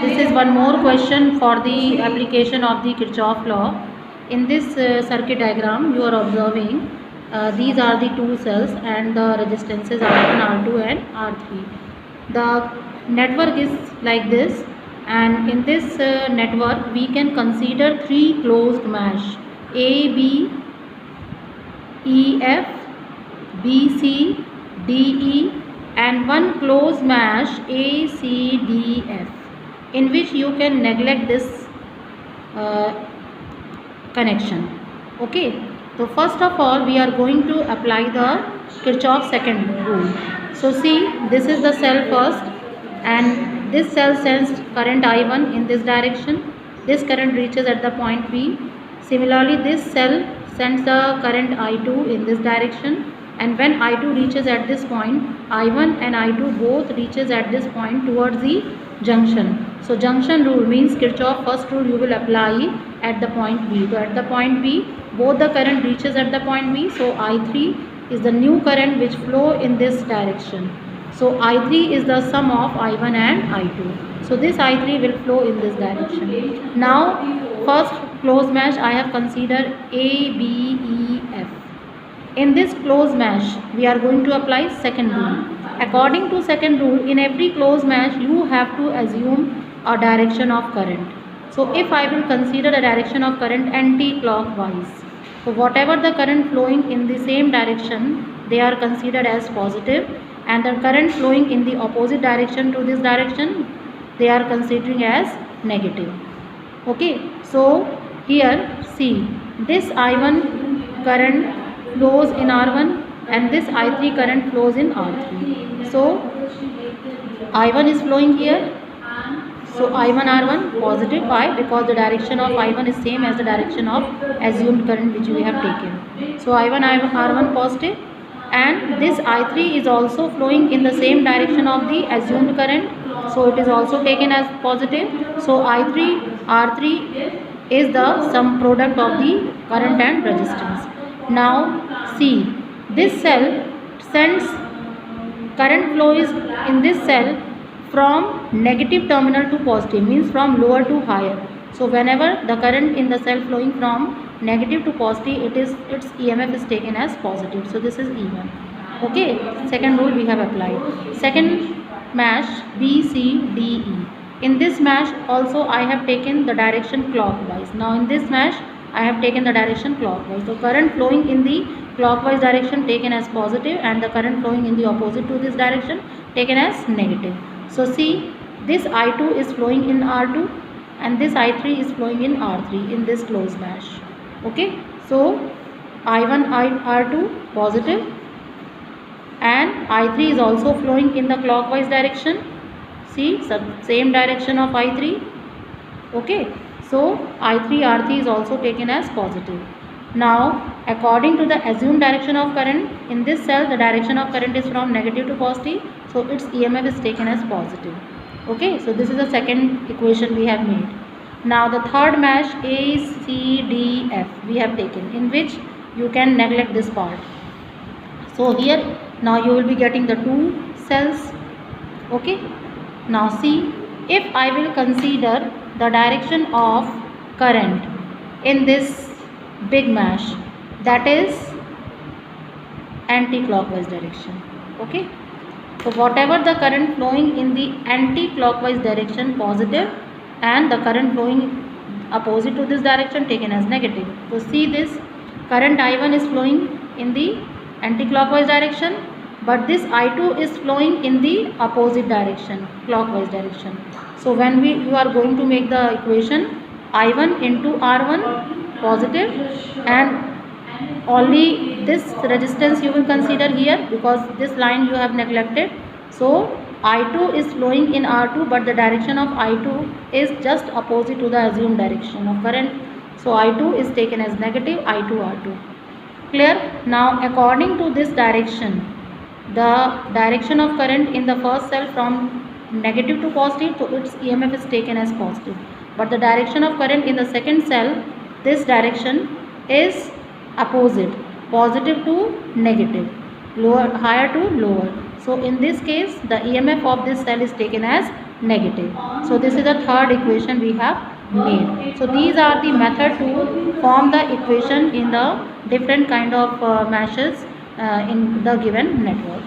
this is one more question for the application of the Kirchhoff law. In this circuit diagram, you are observing these are the two cells and the resistances R1, R2 and R3. The network is like this, and in this network we can consider three closed mesh: A, B, E, F, B, C, D, E, and one closed mesh A, C, D, F, in which you can neglect this connection. Okay, so first of all we are going to apply the Kirchhoff second rule. So see, this is the cell first, and this cell sends current I1 in this direction. This current reaches at the point B. Similarly, this cell sends the current I2 in this direction, and when I2 reaches at this point, I1 and I2 both reaches at this point towards the junction. So junction rule means Kirchhoff first rule you will apply at the point B. So at the point B, both the current reaches at the point B. So I3 is the new current which flow in this direction. So I3 is the sum of I1 and I2. So this I3 will flow in this direction. Now first closed mesh I have considered A, B, E, F. In this closed mesh we are going to apply second rule. According to second rule, in every closed mesh you have to assume a direction of current. So if I will consider a direction of current anti-clockwise, so whatever the current flowing in the same direction, they are considered as positive, and the current flowing in the opposite direction to this direction, they are considering as negative. Okay, so here see, this I1 current flows in R1 and this I3 current flows in R3. So I1 is flowing here. So I1 R1 positive. Why? Because the direction of I1 is same as the direction of assumed current which we have taken. So I1 R1 positive, and this I3 is also flowing in the same direction of the assumed current. So it is also taken as positive. So I3 R3 is the sum product of the current and resistance. Now see, this cell sends current flow is in this cell from negative terminal to positive, means from lower to higher. So whenever the current in the cell flowing from negative to positive, its EMF is taken as positive. So this is E1. Okay, second rule we have applied. Second mesh B, C, D, E. In this mesh also I have taken the direction clockwise. Now in this mesh I have taken the direction clockwise. So current flowing in the clockwise direction taken as positive, and the current flowing in the opposite to this direction taken as negative. So see, this I2 is flowing in R2 and this I3 is flowing in R3 in this closed mesh. Okay, so I1 R2 positive and I3 is also flowing in the clockwise direction. See, same direction of I3. Okay, so I3 R3 is also taken as positive. Now according to the assumed direction of current in this cell, the direction of current is from negative to positive, so its EMF is taken as positive. Okay, so this is the second equation we have made. Now the third mesh A, C, D, F we have taken, in which you can neglect this part. So here now you will be getting the two cells. Okay, now see, if I will consider the direction of current in this big mesh, that is anti-clockwise direction. Okay, so whatever the current flowing in the anti-clockwise direction positive, and the current flowing opposite to this direction taken as negative. So see, this current I1 is flowing in the anti-clockwise direction, but this I2 is flowing in the opposite direction, clockwise direction. So when you are going to make the equation I1 into R1 positive, and only this resistance you will consider here because this line you have neglected. So I2 is flowing in R2, but the direction of I2 is just opposite to the assumed direction of current. So I2 is taken as negative, I2 R2. Clear? Now according to this direction, the direction of current in the first cell from negative to positive, so its EMF is taken as positive. But the direction of current in the second cell, this direction is opposite, positive to negative, lower, higher to lower. So in this case the EMF of this cell is taken as negative. So this is the third equation we have made. So these are the method to form the equation in the different kind of meshes in the given network.